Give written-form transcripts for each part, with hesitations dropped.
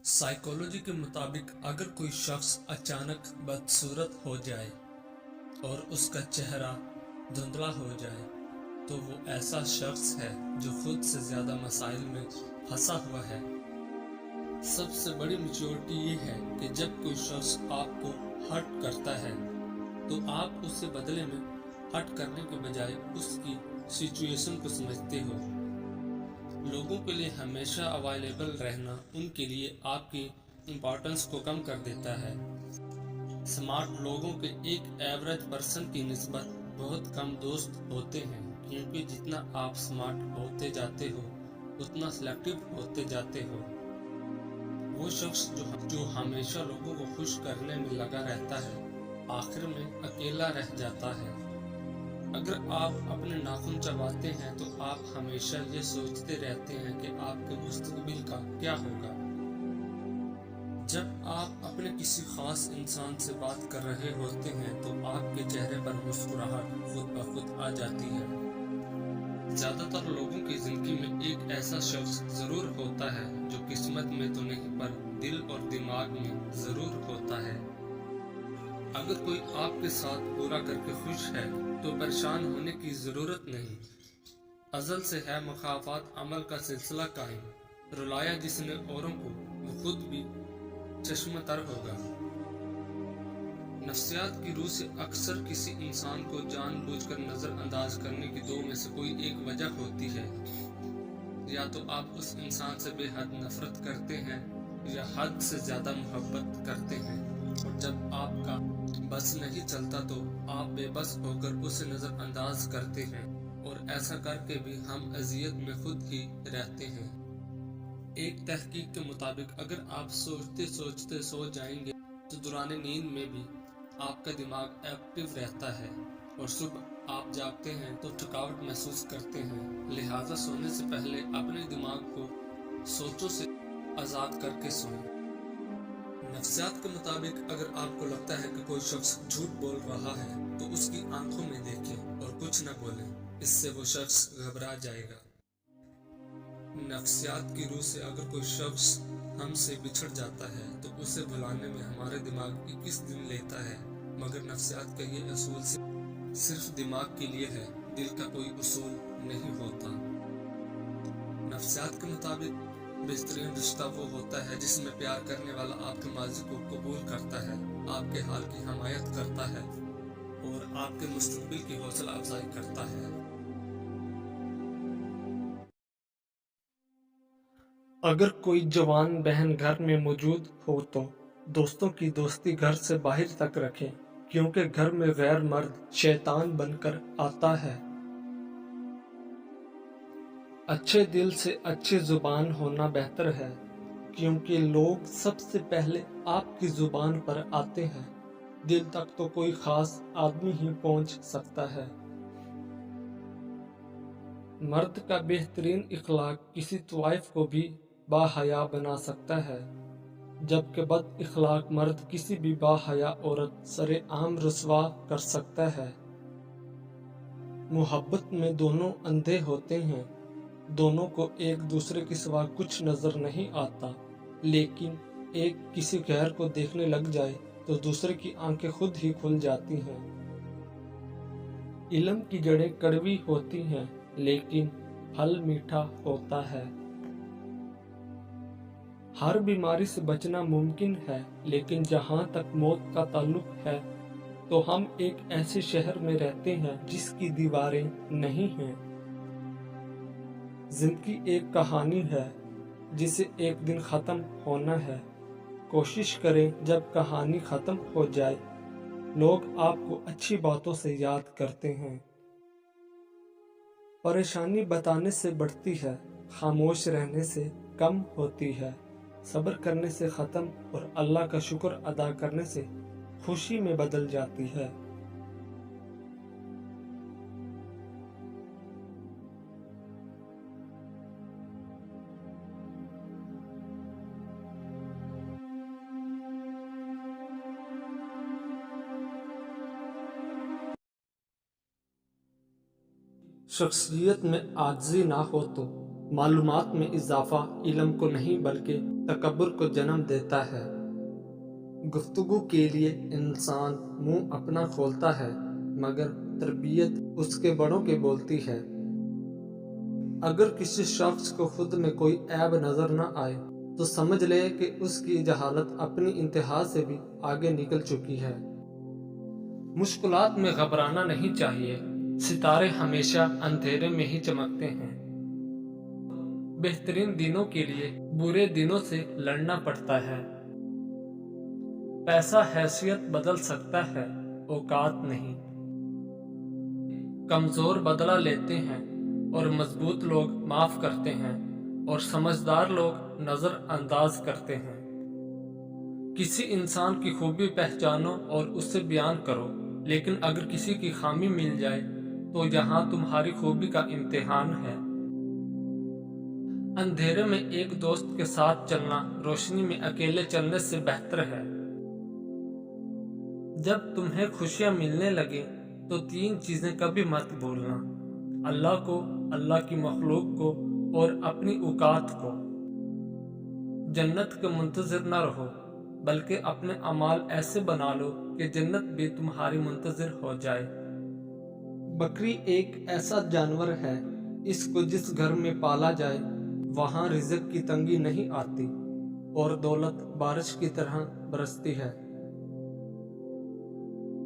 Psychology کے مطابق اگر کوئی شخص اچانک بدصورت ہو جائے اور اس کا چہرہ دھندلا ہو جائے تو وہ ایسا شخص ہے جو خود سے زیادہ مسائل میں پھنسا ہوا ہے۔ سب سے بڑی میچورٹی یہ ہے کہ جب کوئی شخص آپ کو ہرٹ کرتا ہے تو آپ اس سے بدلے میں ہرٹ کرنے کے بجائے اس کی سچویشن کو سمجھتے ہو۔ لوگوں کے لیے ہمیشہ اویلیبل رہنا ان کے لیے آپ کی امپورٹنس کو کم کر دیتا ہے۔ سمارٹ لوگوں کے ایک ایوریج پرسن کی نسبت بہت کم دوست ہوتے ہیں، کیونکہ جتنا آپ سمارٹ ہوتے جاتے ہو اتنا سلیکٹو ہوتے جاتے ہو۔ وہ شخص جو ہمیشہ لوگوں کو خوش کرنے میں لگا رہتا ہے آخر میں اکیلا رہ جاتا ہے۔ اگر آپ اپنے ناخن چباتے ہیں تو آپ ہمیشہ یہ سوچتے رہتے ہیں کہ آپ کے مستقبل کا کیا ہوگا۔ جب آپ اپنے کسی خاص انسان سے بات کر رہے ہوتے ہیں تو آپ کے چہرے پر مسکراہٹ خود بخود آ جاتی ہے۔ زیادہ تر لوگوں کی زندگی میں ایک ایسا شخص ضرور ہوتا ہے جو قسمت میں تو نہیں پر دل اور دماغ میں ضرور ہوتا ہے۔ اگر کوئی آپ کے ساتھ برا کر کے خوش ہے تو پریشان ہونے کی ضرورت نہیں۔ ازل سے ہے مخافات عمل کا سلسلہ قائم، رلایا جس نے اوروں کو وہ خود بھی چشم تر ہوگا۔ نفسیات کی روح سے اکثر کسی انسان کو جان بوجھ کر نظر انداز کرنے کی دو میں سے کوئی ایک وجہ ہوتی ہے۔ یا تو آپ اس انسان سے بے حد نفرت کرتے ہیں یا حد سے زیادہ محبت کرتے ہیں، اور جب آپ کا بس نہیں چلتا تو آپ بے بس ہو کر اسے نظر انداز کرتے ہیں، اور ایسا کر کے بھی ہم اذیت میں خود ہی رہتے ہیں۔ ایک تحقیق کے مطابق اگر آپ سوچتے سوچتے سو جائیں گے تو دوران نیند میں بھی آپ کا دماغ ایکٹیو رہتا ہے، اور صبح آپ جاگتے ہیں تو تھکاوٹ محسوس کرتے ہیں۔ لہٰذا سونے سے پہلے اپنے دماغ کو سوچوں سے آزاد کر کے سوئیں۔ نفسیات کے مطابق اگر آپ کو لگتا ہے کہ کوئی شخص جھوٹ بول رہا ہے تو اس کی آنکھوں میں دیکھیں اور کچھ نہ بولیں، اس سے وہ شخص گھبرا جائے گا۔ نفسیات کی روح سے اگر کوئی شخص ہم سے بچھڑ جاتا ہے تو اسے بھلانے میں ہمارے دماغ 21 دن لیتا ہے، مگر نفسیات کا یہ اصول صرف دماغ کے لیے ہے، دل کا کوئی اصول نہیں ہوتا۔ نفسیات کے مطابق بہترین رشتہ وہ ہوتا ہے جس میں پیار کرنے والا آپ کے ماضی کو قبول کرتا ہے، آپ کے حال کی حمایت کرتا ہے اور آپ کے مستقبل کی حوصلہ افزائی کرتا ہے۔ اگر کوئی جوان بہن گھر میں موجود ہو تو دوستوں کی دوستی گھر سے باہر تک رکھیں، کیونکہ گھر میں غیر مرد شیطان بن کر آتا ہے۔ اچھے دل سے اچھی زبان ہونا بہتر ہے، کیونکہ لوگ سب سے پہلے آپ کی زبان پر آتے ہیں، دل تک تو کوئی خاص آدمی ہی پہنچ سکتا ہے۔ مرد کا بہترین اخلاق کسی طوائف کو بھی باحیا بنا سکتا ہے، جبکہ بد اخلاق مرد کسی بھی باحیا عورت سر عام رسوا کر سکتا ہے۔ محبت میں دونوں اندھے ہوتے ہیں، دونوں کو ایک دوسرے کے سوا کچھ نظر نہیں آتا، لیکن ایک کسی غیر کو دیکھنے لگ جائے تو دوسرے کی آنکھیں خود ہی کھل جاتی ہیں۔ علم کی جڑیں کڑوی ہوتی ہیں لیکن پھل میٹھا ہوتا ہے۔ ہر بیماری سے بچنا ممکن ہے، لیکن جہاں تک موت کا تعلق ہے تو ہم ایک ایسے شہر میں رہتے ہیں جس کی دیواریں نہیں ہیں۔ زندگی ایک کہانی ہے جسے ایک دن ختم ہونا ہے۔ کوشش کریں جب کہانی ختم ہو جائے لوگ آپ کو اچھی باتوں سے یاد کرتے ہیں۔ پریشانی بتانے سے بڑھتی ہے، خاموش رہنے سے کم ہوتی ہے، صبر کرنے سے ختم اور اللہ کا شکر ادا کرنے سے خوشی میں بدل جاتی ہے۔ شخصیت میں عاجزی نہ ہو تو معلومات میں اضافہ علم کو نہیں بلکہ تکبر کو جنم دیتا ہے۔ گفتگو کے لیے انسان منہ اپنا کھولتا ہے، مگر تربیت اس کے بڑوں کی بولتی ہے۔ اگر کسی شخص کو خود میں کوئی عیب نظر نہ آئے تو سمجھ لے کہ اس کی جہالت اپنی انتہا سے بھی آگے نکل چکی ہے۔ مشکلات میں گھبرانا نہیں چاہیے، ستارے ہمیشہ اندھیرے میں ہی چمکتے ہیں۔ بہترین دنوں کے لیے برے دنوں سے لڑنا پڑتا ہے۔ پیسہ حیثیت بدل سکتا ہے، اوقات نہیں۔ کمزور بدلہ لیتے ہیں اور مضبوط لوگ معاف کرتے ہیں، اور سمجھدار لوگ نظر انداز کرتے ہیں۔ کسی انسان کی خوبی پہچانو اور اسے بیان کرو، لیکن اگر کسی کی خامی مل جائے تو یہاں تمہاری خوبی کا امتحان ہے۔ اندھیرے میں ایک دوست کے ساتھ چلنا روشنی میں اکیلے چلنے سے بہتر ہے۔ جب تمہیں خوشیاں ملنے لگیں تو 3 چیزیں کبھی مت بھولنا: اللہ کو، اللہ کی مخلوق کو اور اپنی اوقات کو۔ جنت کے منتظر نہ رہو، بلکہ اپنے اعمال ایسے بنا لو کہ جنت بھی تمہاری منتظر ہو جائے۔ بکری ایک ایسا جانور ہے، اس کو جس گھر میں پالا جائے وہاں رزق کی تنگی نہیں آتی اور دولت بارش کی طرح برستی ہے۔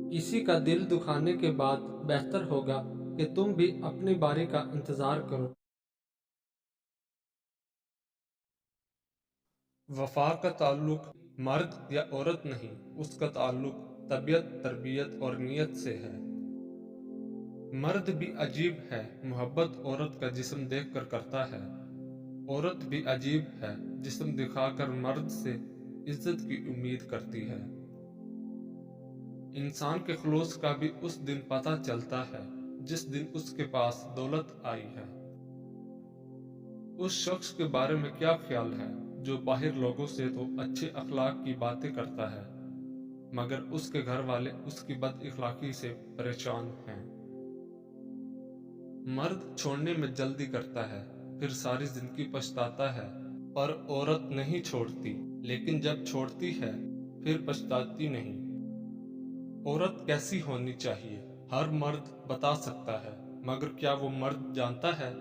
کسی کا دل دکھانے کے بعد بہتر ہوگا کہ تم بھی اپنی باری کا انتظار کرو۔ وفا کا تعلق مرد یا عورت نہیں، اس کا تعلق طبیعت، تربیت اور نیت سے ہے۔ مرد بھی عجیب ہے، محبت عورت کا جسم دیکھ کر کرتا ہے۔ عورت بھی عجیب ہے، جسم دکھا کر مرد سے عزت کی امید کرتی ہے۔ انسان کے خلوص کا بھی اس دن پتہ چلتا ہے جس دن اس کے پاس دولت آئی ہے۔ اس شخص کے بارے میں کیا خیال ہے جو باہر لوگوں سے تو اچھے اخلاق کی باتیں کرتا ہے، مگر اس کے گھر والے اس کی بد اخلاقی سے پریشان ہیں۔ مرد چھوڑنے میں جلدی کرتا ہے، پھر ساری زندگی پچھتاتا ہے، پر عورت نہیں چھوڑتی، لیکن جب چھوڑتی ہے پھر پچھتاتی نہیں۔ عورت کیسی ہونی چاہیے ہر مرد بتا سکتا ہے، مگر کیا وہ مرد جانتا ہے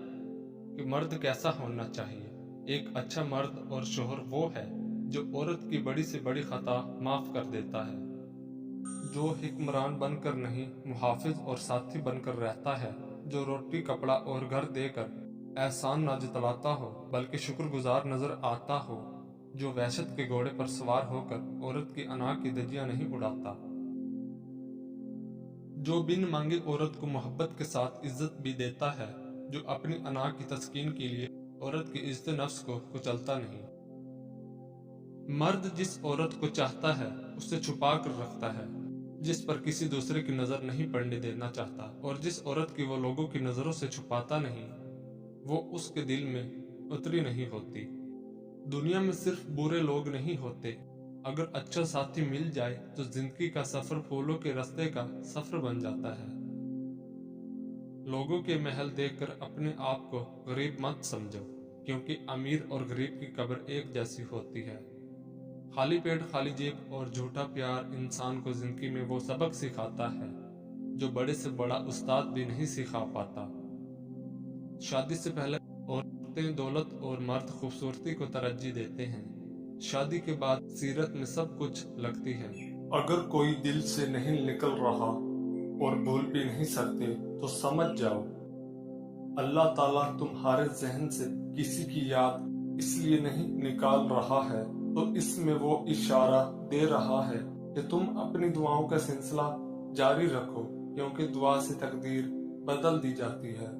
کہ مرد کیسا ہونا چاہیے؟ ایک اچھا مرد اور شوہر وہ ہے جو عورت کی بڑی سے بڑی خطا معاف کر دیتا ہے، جو حکمران بن کر نہیں، محافظ اور ساتھی بن کر رہتا ہے، جو روٹی، کپڑا اور گھر دے کر احسان نہ جتلاتا ہو بلکہ شکر گزار نظر آتا ہو، جو وحشت کے گھوڑے پر سوار ہو کر عورت کی انا کی دھجیاں نہیں اڑاتا، جو بن مانگے عورت کو محبت کے ساتھ عزت بھی دیتا ہے، جو اپنی انا کی تسکین کے لیے عورت کی عزت نفس کو کچلتا نہیں۔ مرد جس عورت کو چاہتا ہے اسے چھپا کر رکھتا ہے، جس پر کسی دوسرے کی نظر نہیں پڑنے دینا چاہتا، اور جس عورت کی وہ لوگوں کی نظروں سے چھپاتا نہیں، وہ اس کے دل میں اتری نہیں ہوتی۔ دنیا میں صرف برے لوگ نہیں ہوتے، اگر اچھا ساتھی مل جائے تو زندگی کا سفر پھولوں کے رستے کا سفر بن جاتا ہے۔ لوگوں کے محل دیکھ کر اپنے آپ کو غریب مت سمجھو، کیونکہ امیر اور غریب کی قبر ایک جیسی ہوتی ہے۔ خالی پیٹ، خالی جیب اور جھوٹا پیار انسان کو زندگی میں وہ سبق سکھاتا ہے جو بڑے سے بڑا استاد بھی نہیں سکھا پاتا۔ شادی سے پہلے عورتیں دولت اور مرد خوبصورتی کو ترجیح دیتے ہیں، شادی کے بعد سیرت میں سب کچھ لگتی ہے۔ اگر کوئی دل سے نہیں نکل رہا اور بھول بھی نہیں سکتے تو سمجھ جاؤ اللہ تعالیٰ تمہارے ذہن سے کسی کی یاد اس لیے نہیں نکال رہا ہے تو اس میں وہ اشارہ دے رہا ہے کہ تم اپنی دعاؤں کا سلسلہ جاری رکھو، کیونکہ دعا سے تقدیر بدل دی جاتی ہے۔